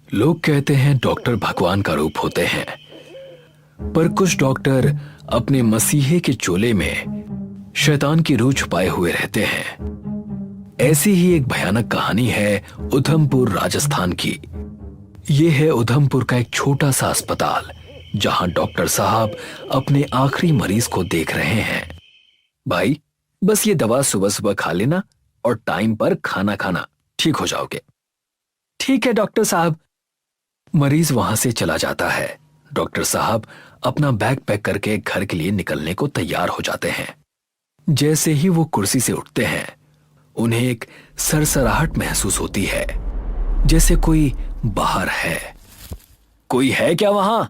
लोग कहते हैं डॉक्टर भगवान का रूप होते हैं, पर कुछ डॉक्टर अपने मसीहे के चोले में शैतान की रूह छुपाए हुए रहते हैं। ऐसी ही एक भयानक कहानी है उधमपुर राजस्थान की। ये है उधमपुर का एक छोटा सा अस्पताल, जहां डॉक्टर साहब अपने आखिरी मरीज को देख रहे हैं। भाई, बस ये दवा सुबह सुबह खा लेना और टाइम पर खाना खाना, ठीक हो जाओगे। ठीक है डॉक्टर साहब। मरीज वहां से चला जाता है। डॉक्टर साहब अपना बैग पैक करके घर के लिए निकलने को तैयार हो जाते हैं। जैसे ही वो कुर्सी से उठते हैं, उन्हें एक सरसराहट महसूस होती है, जैसे कोई बाहर है। कोई है क्या वहां?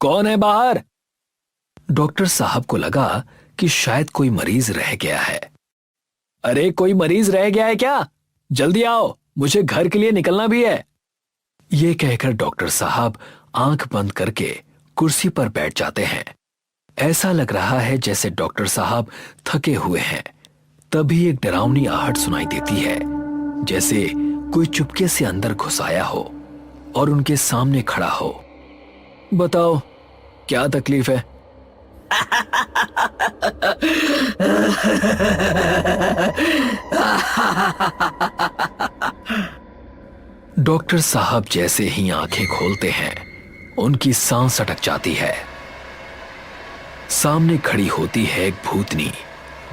कौन है बाहर? डॉक्टर साहब को लगा कि शायद कोई मरीज रह गया है। अरे, कोई मरीज रह गया है क्या? जल्दी आओ, मुझे घर के लिए निकलना भी है। ये कहकर डॉक्टर साहब आंख बंद करके कुर्सी पर बैठ जाते हैं। ऐसा लग रहा है जैसे डॉक्टर साहब थके हुए हैं। तभी एक डरावनी आहट सुनाई देती है, जैसे कोई चुपके से अंदर घुस आया हो और उनके सामने खड़ा हो। बताओ, क्या तकलीफ है? डॉक्टर साहब जैसे ही आंखें खोलते हैं, उनकी सांस अटक जाती है। सामने खड़ी होती है एक भूतनी,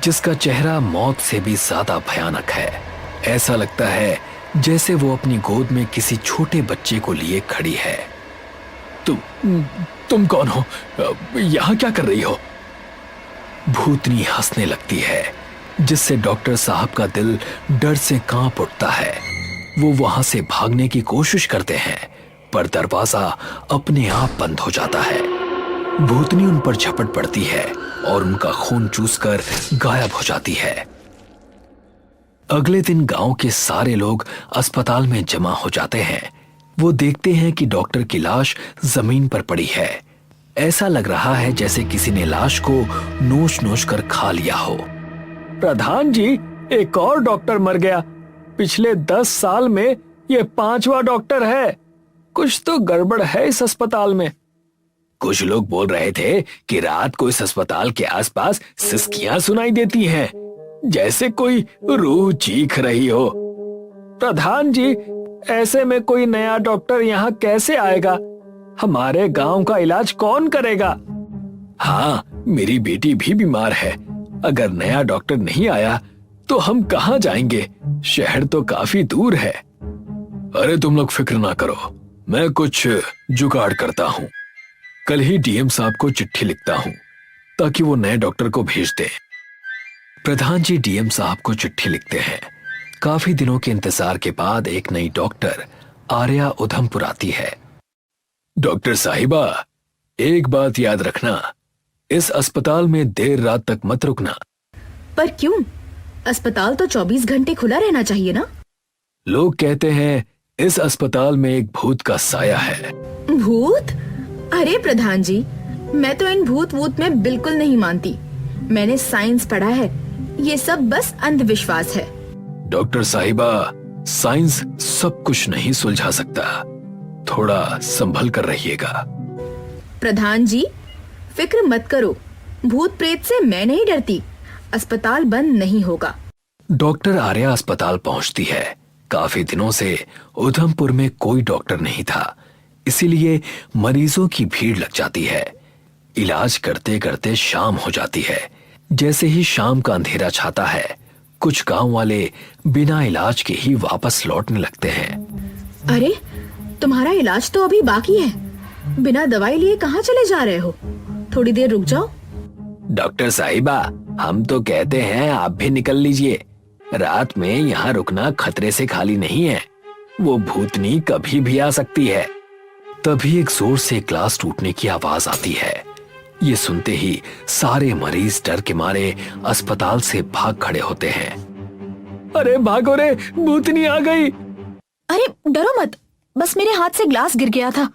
जिसका चेहरा मौत से भी ज्यादा भयानक है। ऐसा लगता है जैसे वो अपनी गोद में किसी छोटे बच्चे को लिए खड़ी है। तुम कौन हो? यहां क्या कर रही हो? भूतनी हंसने लगती है, जिससे डॉक्टर साहब का दिल डर से कांप उठता है। वो वहां से भागने की कोशिश करते हैं, पर दरवाजा अपने आप बंद हो जाता है। भूतनी उन पर झपट पड़ती है और उनका खून चूसकर गायब हो जाती है। अगले दिन गांव के सारे लोग अस्पताल में जमा हो जाते हैं। वो देखते हैं कि डॉक्टर की लाश जमीन पर पड़ी है। ऐसा लग रहा है जैसे किसी ने लाश को नोच नोच कर खा लिया हो। प्रधान जी, एक और डॉक्टर मर गया। पिछले 10 साल में ये 5वां डॉक्टर है। कुछ तो गड़बड़ है इस अस्पताल में। कुछ लोग बोल रहे थे कि रात को इस अस्पताल के आसपास सिसकियां सुनाई देती हैं, जैसे कोई रूह चीख रही हो। प्रधान जी, ऐसे में कोई नया डॉक्टर यहाँ कैसे आएगा? हमारे गांव का इलाज कौन करेगा? हाँ, मेरी बेटी भी बीमार है। अगर नया डॉक्टर नहीं आया तो हम कहाँ जाएंगे? शहर तो काफी दूर है। अरे तुम लोग फिक्र ना करो, मैं कुछ जुगाड़ करता हूँ। कल ही डीएम साहब को चिट्ठी लिखता हूँ ताकि वो नए डॉक्टर को भेज दे। प्रधान जी डीएम साहब को चिट्ठी लिखते हैं। काफी दिनों के इंतजार के बाद एक नई डॉक्टर आर्या उधमपुर आती है। डॉक्टर साहिबा, एक बात याद रखना, इस अस्पताल में देर रात तक मत रुकना। पर क्यों? अस्पताल तो 24 घंटे खुला रहना चाहिए ना? लोग कहते हैं इस अस्पताल में एक भूत का साया है। भूत? अरे प्रधान जी, मैं तो इन भूत वूत में बिल्कुल नहीं मानती। मैंने साइंस पढ़ा है, ये सब बस अंधविश्वास है। डॉक्टर साहिबा, साइंस सब कुछ नहीं सुलझा सकता। थोड़ा संभल कर रहिएगा। प्रधान जी, फिक्र मत करो, भूत प्रेत से मैं नहीं डरती। अस्पताल बंद नहीं होगा। डॉक्टर आर्या अस्पताल पहुंचती है। काफी दिनों से उधमपुर में कोई डॉक्टर नहीं था, इसीलिए मरीजों की भीड़ लग जाती है। इलाज करते करते शाम हो जाती है। जैसे ही शाम का अंधेरा छाता है, कुछ गांव वाले बिना इलाज के ही वापस लौटने लगते हैं। अरे, तुम्हारा इलाज तो अभी बाकी है। बिना दवाई लिए कहाँ चले जा रहे हो? थोड़ी देर रुक जाओ। डॉक्टर साहिबा, हम तो कहते हैं आप भी निकल लीजिए। रात में यहाँ रुकना खतरे से खाली नहीं है। वो भूतनी कभी भी आ सकती है। तभी एक जोर से ग्लास टूटने की आवाज आती है। ये सुनते ही सारे मरीज डर के मारे अस्पताल से भाग खड़े होते हैं। अरे भागो रे, भूतनी आ गई। अरे डरो मत, बस मेरे हाथ से ग्लास गिर गया था।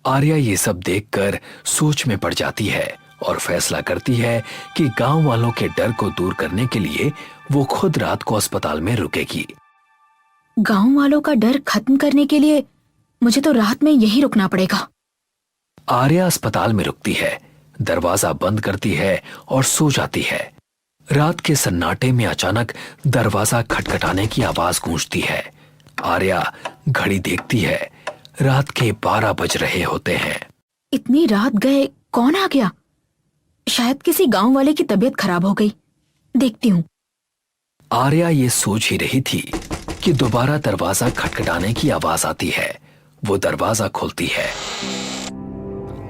आर्या ये सब देखकर सोच में पड़ जाती है और फैसला करती है कि गांव वालों के डर को दूर करने के लिए वो खुद रात को अस्पताल में रुकेगी। गांव वालों का डर खत्म करने के लिए मुझे तो रात में यहीं रुकना पड़ेगा। आर्या अस्पताल में रुकती है, दरवाजा बंद करती है और सो जाती है। रात के सन्नाटे में अचानक दरवाजा खटखटाने की आवाज गूंजती है। आर्या घड़ी देखती है, रात के 12 बज रहे होते हैं। इतनी रात गए, कौन आ गया? शायद किसी गांव वाले की तबीयत खराब हो गई, देखती हूँ। आर्या ये सोच ही रही थी कि दोबारा दरवाजा खटखटाने की आवाज आती है। वो दरवाजा खोलती है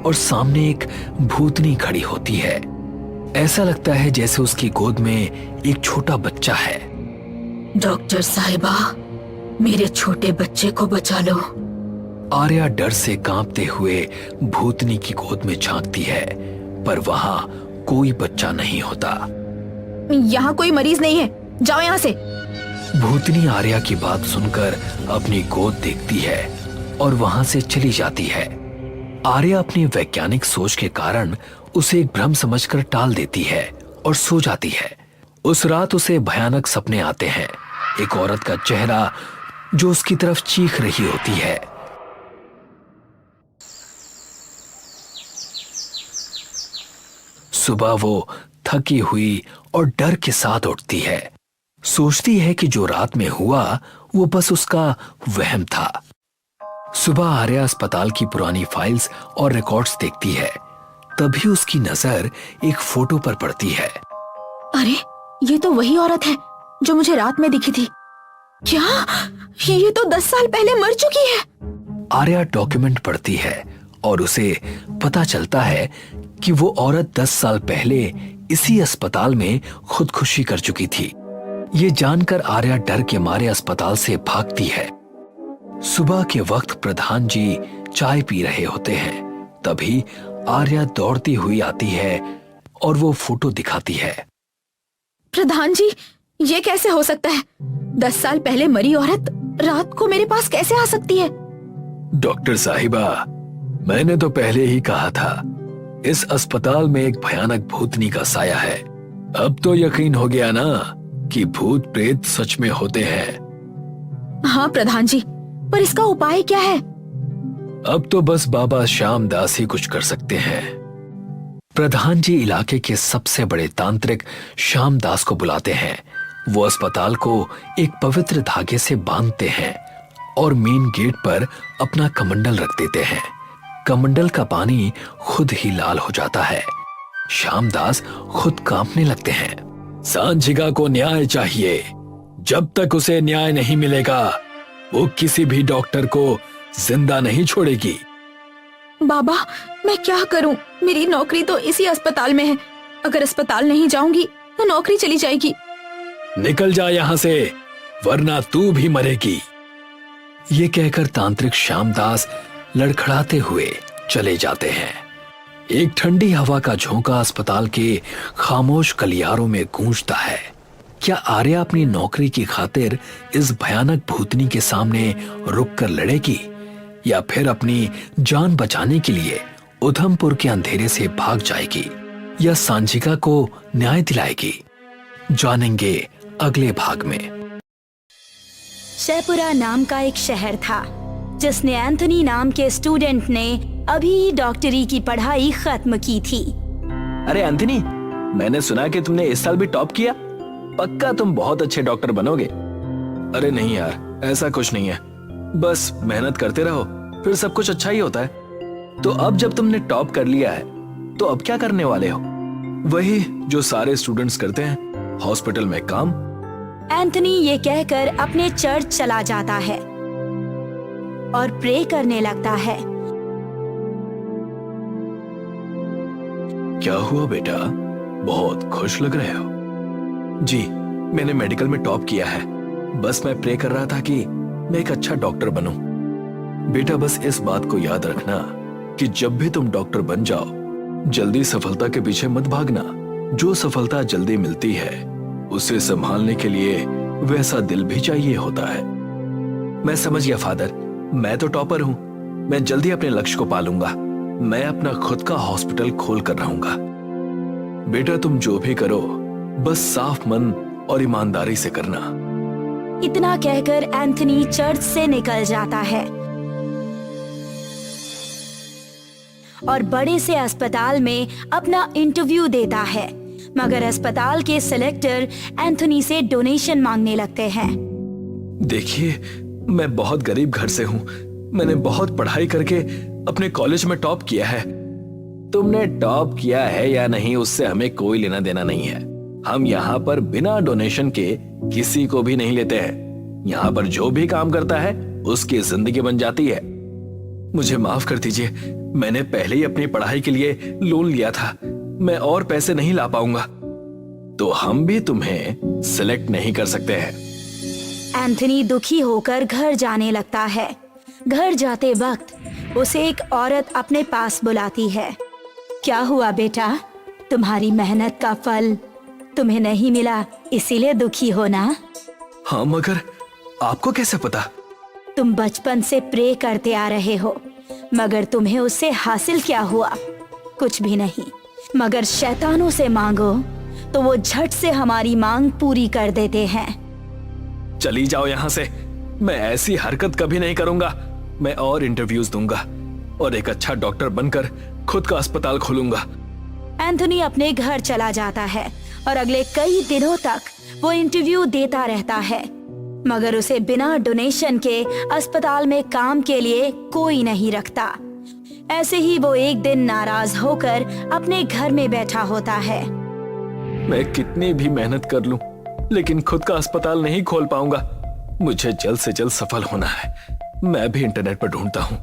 और सामने एक भूतनी खड़ी होती है। ऐसा लगता है जैसे उसकी गोद में एक छोटा बच्चा है। डॉक्टर साहिबा, मेरे छोटे बच्चे को बचा लो। आर्या डर से कांपते हुए भूतनी की गोद में झांकती है, पर वहां कोई बच्चा नहीं होता। यहाँ कोई मरीज नहीं है, जाओ यहाँ से। भूतनी आर्या की बात सुनकर अपनी गोद देखती है और वहां से चली जाती है। आर्या अपनी वैज्ञानिक सोच के कारण उसे एक भ्रम समझकर टाल देती है और सो जाती है। उस रात उसे भयानक सपने आते हैं। एक औरत का चेहरा जो उसकी तरफ चीख रही होती है। सुबह वो थकी हुई और डर के साथ उठती है। सोचती है कि जो रात में हुआ वो बस उसका वहम था। सुबह आर्या अस्पताल की पुरानी फाइल्स और रिकॉर्ड्स देखती है। तभी उसकी नजर एक फोटो पर पड़ती है। अरे, ये तो वही औरत है जो मुझे रात में दिखी थी। क्या? ये तो 10 साल पहले मर चुकी है। आर्या डॉक्यूमेंट पढ़ती है और उसे पता चलता है कि वो औरत 10 साल पहले इसी अस्पताल में खुदकुशी कर चुकी थी। ये जानकर आर्या डर के मारे अस्पताल से भागती है। सुबह के वक्त प्रधान जी चाय पी रहे होते हैं। तभी आर्या दौड़ती हुई आती है और वो फोटो दिखाती है। प्रधान जी, ये कैसे हो सकता है? 10 साल पहले मरी औरत रात को मेरे पास कैसे आ सकती है? डॉक्टर साहिबा, मैंने तो पहले ही कहा था, इस अस्पताल में एक भयानक भूतनी का साया है। अब तो यकीन हो गया ना कि भूत प्रेत सच में होते हैं। हाँ प्रधान जी, पर इसका उपाय क्या है? अब तो बस बाबा श्यामदास ही कुछ कर सकते हैं। प्रधान जी इलाके के सबसे बड़े तांत्रिक श्यामदास को बुलाते हैं। वो अस्पताल को एक पवित्र धागे से बांधते हैं और मेन गेट पर अपना कमंडल रख देते हैं। कमंडल का पानी खुद ही लाल हो जाता है। श्यामदास खुद कांपने लगते हैं। सांझिका को न्याय चाहिए। जब तक उसे न्याय नहीं मिलेगा वो किसी भी डॉक्टर को जिंदा नहीं छोड़ेगी। बाबा, मैं क्या करूं? मेरी नौकरी तो इसी अस्पताल में है। अगर अस्पताल नहीं जाऊंगी तो नौकरी चली जाएगी। निकल जा यहाँ से, वरना तू भी मरेगी। ये कहकर तांत्रिक श्यामदास लड़खड़ाते हुए चले जाते हैं। एक ठंडी हवा का झोंका अस्पताल के खामोश गलियारों में गूंजता है। क्या आर्या अपनी नौकरी की खातिर इस भयानक भूतनी के सामने रुककर लड़ेगी या फिर अपनी जान बचाने के लिए उधमपुर के अंधेरे से भाग जाएगी या सांझिका को न्याय दिलाएगी? जानेंगे अगले भाग में। शहपुरा नाम का एक शहर था जिसने एंथनी नाम के स्टूडेंट ने अभी डॉक्टरी की पढ़ाई खत्म की थी। अरे एंथनी, मैंने सुना कि तुमने इस साल भी टॉप किया। पक्का तुम बहुत अच्छे डॉक्टर बनोगे। अरे नहीं यार, ऐसा कुछ नहीं है। बस मेहनत करते रहो, फिर सब कुछ अच्छा ही होता है। तो अब जब तुमने टॉप कर लिया है तो अब क्या करने वाले हो? वही जो सारे स्टूडेंट्स करते हैं, हॉस्पिटल में काम। एंथनी ये कहकर अपने चर्च चला जाता है और प्रे करने लगता है। क्या हुआ बेटा, बहुत खुश लग रहे हो? जी, मैंने मेडिकल में टॉप किया है। बस मैं प्रे कर रहा था कि मैं एक अच्छा डॉक्टर बनूं। बेटा बस इस बात को याद रखना कि जब भी तुम डॉक्टर बन जाओ, जल्दी सफलता के पीछे मत भागना। जो सफलता जल्दी मिलती है उसे संभालने के लिए वैसा दिल भी चाहिए होता है। मैं समझ गया फादर, मैं तो टॉपर हूं। मैं जल्दी अपने लक्ष्य को पालूंगा। मैं अपना खुद का हॉस्पिटल खोल कर रहूंगा। बेटा तुम जो भी करो बस साफ मन और ईमानदारी से करना। इतना कहकर एंथनी चर्च से निकल जाता है। और बड़े से अस्पताल में अपना इंटरव्यू देता है, मगर अस्पताल के सिलेक्टर एंथोनी से डोनेशन मांगने लगते हैं। देखिए, मैं बहुत गरीब घर से हूँ। मैंने बहुत पढ़ाई करके अपने कॉलेज में टॉप किया है। तुमने टॉप किया है या नहीं, उससे हमें कोई लेना देना नहीं है। हम यहाँ पर बिना डोनेशन के किसी को भी नहीं लेते हैं। यहाँ पर जो भी काम करता है उसकी जिंदगी बन जाती है। मुझे माफ कर दीजिए, मैंने पहले ही अपनी पढ़ाई के लिए लोन लिया था। मैं और पैसे नहीं ला पाऊंगा, तो हम भी तुम्हें सिलेक्ट नहीं कर सकते हैं। एंथनी दुखी होकर घर जाने लगता है। घर जाते वक्त उसे एक औरत अपने पास बुलाती है। क्या हुआ बेटा, तुम्हारी मेहनत का फल तुम्हें नहीं मिला, इसीलिए दुखी हो ना? हाँ, मगर आपको कैसे पता? तुम बचपन से प्रे करते आ रहे हो, मगर तुम्हें उससे हासिल क्या हुआ? कुछ भी नहीं। मगर शैतानों से मांगो तो वो झट से हमारी मांग पूरी कर देते हैं। चली जाओ यहाँ से। मैं ऐसी हरकत कभी नहीं करूंगा। मैं और इंटरव्यूज दूंगा और एक अच्छा डॉक्टर बनकर खुद का अस्पताल खोलूंगा। एंथोनी अपने घर चला जाता है और अगले कई दिनों तक वो इंटरव्यू देता रहता है, मगर उसे बिना डोनेशन के अस्पताल में काम के लिए कोई नहीं रखता। ऐसे ही वो एक दिन नाराज होकर अपने घर में बैठा होता है। मैं कितनी भी मेहनत कर लूं, लेकिन खुद का अस्पताल नहीं खोल पाऊंगा। मुझे जल्द से जल्द सफल होना है। मैं भी इंटरनेट पर ढूंढता हूँ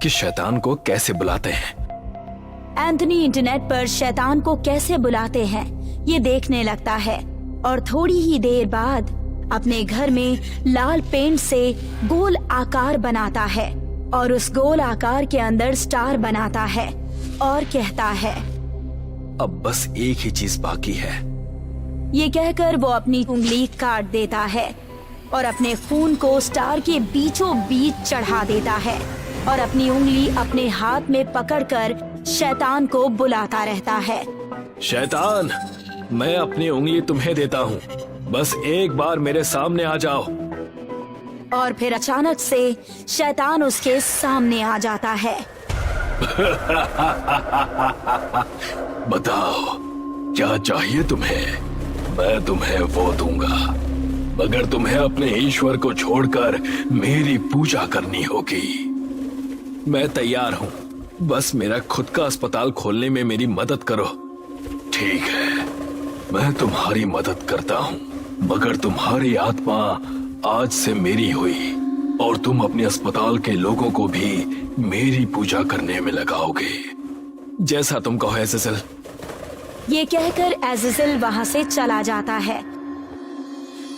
कि शैतान को कैसे बुलाते हैं। एंथनी इंटरनेट पर शैतान को कैसे बुलाते हैं ये देखने लगता है और थोड़ी ही देर बाद अपने घर में लाल पेंट से गोल आकार बनाता है और उस गोल आकार के अंदर स्टार बनाता है और कहता है, अब बस एक ही चीज बाकी है। ये कहकर वो अपनी उंगली काट देता है और अपने खून को स्टार के बीचों बीच चढ़ा देता है और अपनी उंगली अपने हाथ में पकड़कर शैतान को बुलाता रहता है। शैतान, मैं अपनी उंगली तुम्हें देता हूँ, बस एक बार मेरे सामने आ जाओ। और फिर अचानक से शैतान उसके सामने आ जाता है। बताओ क्या चाहिए तुम्हें? मैं तुम्हें वो दूंगा, मगर तुम्हें अपने ईश्वर को छोड़कर मेरी पूजा करनी होगी। मैं तैयार हूँ, बस मेरा खुद का अस्पताल खोलने में मेरी मदद करो। ठीक है, मैं तुम्हारी मदद करता हूँ, मगर तुम्हारी आत्मा आज से मेरी हुई और तुम अपने अस्पताल के लोगों को भी मेरी पूजा करने में लगाओगे। जैसा तुम कहो एज़ेज़ेल। ये कहकर एज़ेज़ेल वहाँ से चला जाता है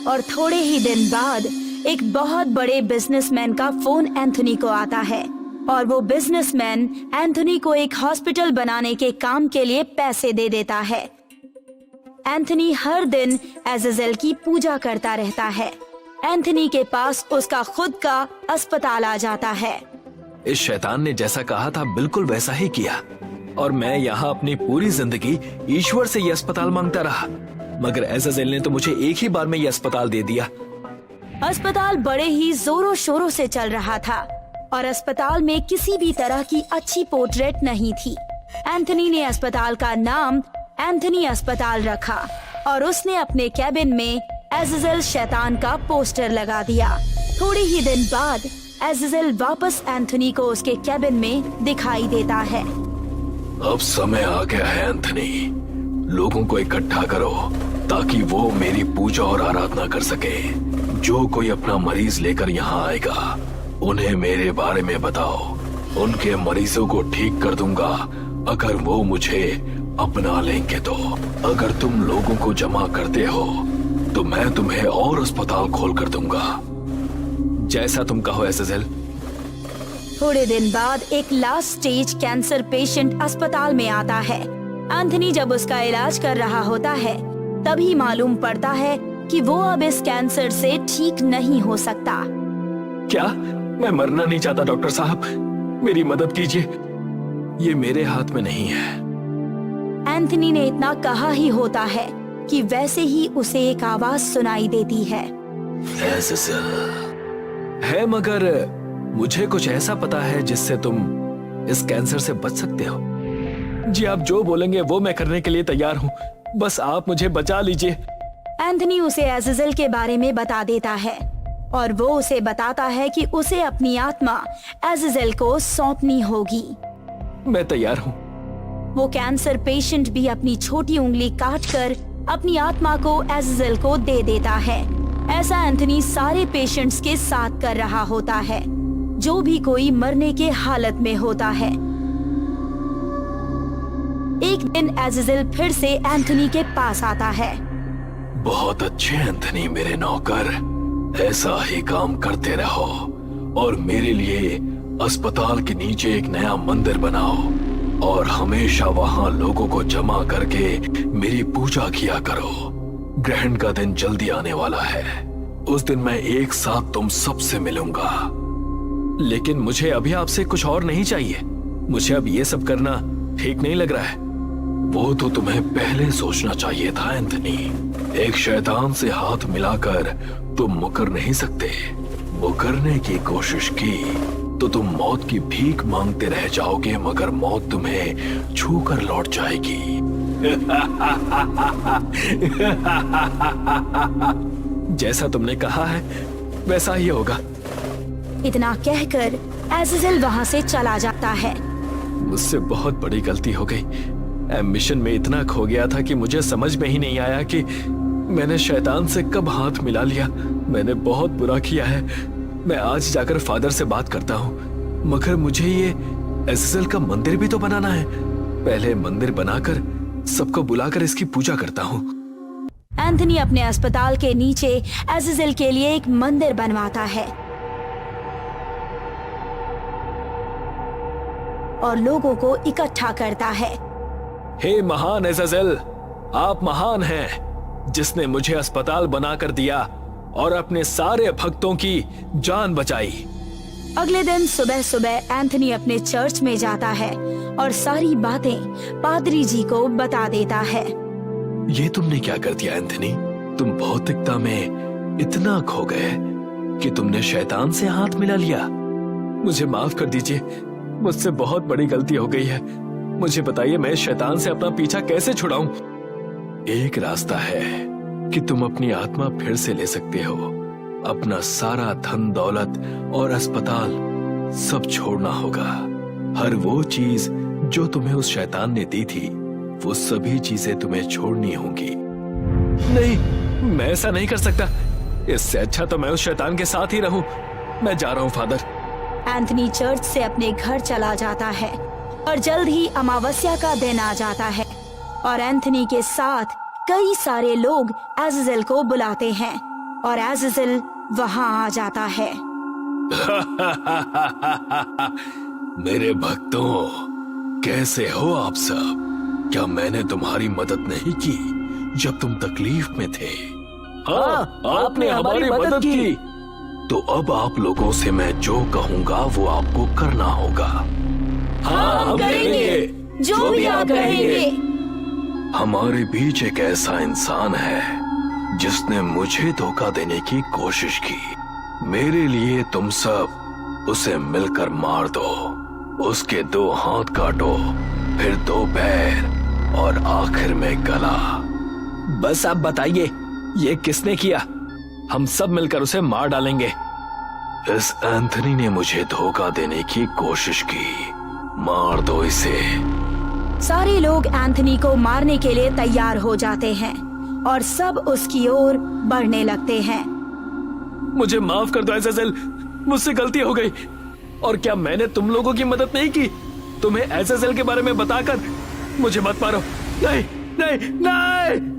और थोड़े ही दिन बाद एक बहुत बड़े बिजनेसमैन का फोन एंथोनी को आता है और वो बिजनेसमैन एंथोनी को एक हॉस्पिटल बनाने के काम के लिए पैसे दे देता है। एंथोनी हर दिन एज़ेज़ेल की पूजा करता रहता है। एंथोनी के पास उसका खुद का अस्पताल आ जाता है। इस शैतान ने जैसा कहा था बिल्कुल वैसा ही किया और मैं यहाँ अपनी पूरी जिंदगी ईश्वर से ये अस्पताल मांगता रहा, मगर एज़ेज़ेल ने तो मुझे एक ही बार में ये अस्पताल दे दिया। अस्पताल बड़े ही जोरों शोरों से चल रहा था और अस्पताल में किसी भी तरह की अच्छी पोर्ट्रेट नहीं थी। एंथोनी ने अस्पताल का नाम एंथोनी अस्पताल रखा और उसने अपने कैबिन में एज़ेज़ेल शैतान का पोस्टर लगा दिया। थोड़े ही दिन बाद एज़ेज़ेल वापस एंथोनी को उसके कैबिन में दिखाई देता है। अब समय आ गया है एंथोनी, लोगों को इकट्ठा करो ताकि वो मेरी पूजा और आराधना कर सके। जो कोई अपना मरीज लेकर यहाँ आएगा उन्हें मेरे बारे में बताओ। उनके मरीजों को ठीक कर दूंगा अगर वो मुझे अपना लेंगे तो। अगर तुम लोगों को जमा करते हो तो मैं तुम्हें और अस्पताल खोल कर दूंगा। जैसा तुम कहो एज़ेज़ेल। थोड़े दिन बाद एक लास्ट स्टेज कैंसर पेशेंट अस्पताल में आता है। एंथोनी जब उसका इलाज कर रहा होता है तभी मालूम पड़ता है कि वो अब इस कैंसर से ठीक नहीं हो सकता। क्या? मैं मरना नहीं चाहता डॉक्टर साहब, मेरी मदद कीजिए, ये मेरे हाथ में नहीं है। एंथोनी ने इतना कहा ही होता है कि वैसे ही उसे एक आवाज सुनाई देती है। एज़ेज़ेल है, मगर मुझे कुछ ऐसा पता है जिससे तुम इस कैंसर से बच सकते हो। जी आप जो बोलेंगे वो मैं करने के लिए तैयार हूँ, बस आप मुझे बचा लीजिए। एंथनी उसे एज़ेज़ेल के बारे में बता देता है और वो उसे बताता है कि उसे अपनी आत्मा एज़ेज़ेल को सौंपनी होगी। मैं तैयार हूँ। वो कैंसर पेशेंट भी अपनी छोटी उंगली काटकर अपनी आत्मा को एज़ेज़ेल को दे देता है। ऐसा एंथनी सारे पेशेंट्स के साथ कर रहा होता है, जो भी कोई मरने के हालत में होता है। एक दिन एज़ेज़ेल फिर से एंथनी के पास आता है। बहुत अच्छे एंथनी मेरे नौकर, ऐसा ही काम करते रहो और मेरे लिए अस्पताल के नीचे एक नया मंदिर बनाओ और हमेशा वहाँ लोगों को जमा करके मेरी पूजा किया करो। ग्रहण का दिन जल्दी आने वाला है, उस दिन मैं एक साथ तुम सबसे मिलूंगा। लेकिन मुझे अभी आपसे कुछ और नहीं चाहिए, मुझे अब ये सब करना ठीक नहीं लग रहा है। वो तो तुम्हें पहले सोचना चाहिए था एंथनी। एक शैतान से हाथ मिलाकर तुम मुकर नहीं सकते। मुकरने की कोशिश की तो तुम मौत की भीख मांगते रह जाओगे, मगर मौत तुम्हें छूकर लौट जाएगी। जैसा तुमने कहा है वैसा ही होगा। इतना कहकर एज़ेज़ेल वहाँ से चला जाता है। मुझसे बहुत बड़ी गलती हो गई। एम्बिशन में इतना खो गया था कि मुझे समझ में ही नहीं आया कि मैंने शैतान से कब हाथ मिला लिया। मैंने बहुत बुरा किया है। मैं आज जाकर फादर से बात करता हूँ, मगर मुझे ये एज़ेज़ेल का मंदिर भी तो बनाना है। पहले मंदिर बनाकर सबको बुलाकर इसकी पूजा करता हूँ। एंथनी अपने अस्पताल के नीचे एज़ेज़ेल के लिए एक मंदिर बनवाता है और लोगों को इकट्ठा करता है। हे महान एज़ेज़ेल, आप महान हैं, जिसने मुझे अस्पताल बनाकर दिया और अपने सारे भक्तों की जान बचाई। अगले दिन सुबह सुबह एंथनी अपने चर्च में जाता है और सारी बातें पादरी जी को बता देता है। ये तुमने क्या कर दिया एंथनी? तुम भौतिकता में इतना खो गए कि तुमने शैतान से हाथ मिला लिया। मुझे माफ कर दीजिए, मुझसे बहुत बड़ी गलती हो गई है। मुझे बताइए मैं शैतान से अपना पीछा कैसे छुड़ाऊं? एक रास्ता है कि तुम अपनी आत्मा फिर से ले सकते हो। अपना सारा धन दौलत और अस्पताल सब छोड़ना होगा। हर वो चीज जो तुम्हें उस शैतान ने दी थी, वो सभी चीजें तुम्हें छोड़नी होंगी। नहीं, मैं ऐसा नहीं कर सकता। इससे अच्छा तो मैं उस शैतान के साथ ही रहूं। मैं जा रहा हूं फादर। एंथनी चर्च से अपने घर चला जाता है और जल्द ही अमावस्या का दिन आ जाता है और एंथनी के साथ कई सारे लोग एज़ेज़ेल को बुलाते हैं और एज़ेज़ेल वहां आ जाता है। मेरे भक्तों, कैसे हो आप सब? क्या मैंने तुम्हारी मदद नहीं की जब तुम तकलीफ में थे? हाँ, आपने हमारी मदद की। तो अब आप लोगों से मैं जो कहूँगा वो आपको करना होगा। हाँ, हम करेंगे जो भी आप कहेंगे। हमारे बीच एक ऐसा इंसान है जिसने मुझे धोखा देने की कोशिश की। मेरे लिए तुम सब उसे मिलकर मार दो। उसके 2 हाथ काटो, फिर 2 पैर और आखिर में गला। बस आप बताइए ये किसने किया? हम सब मिलकर उसे मार डालेंगे। इस एंथनी ने मुझे धोखा देने की कोशिश की। मार दो इसे। सारे लोग एंथनी को मारने के लिए तैयार हो जाते हैं और सब उसकी ओर बढ़ने लगते हैं। मुझे माफ कर दो एज़ेज़ेल, मुझसे गलती हो गई। और क्या मैंने तुम लोगों की मदद नहीं की? तुम्हें एज़ेज़ेल के बारे में बताकर मुझे मत मारो। नहीं नहीं नहीं।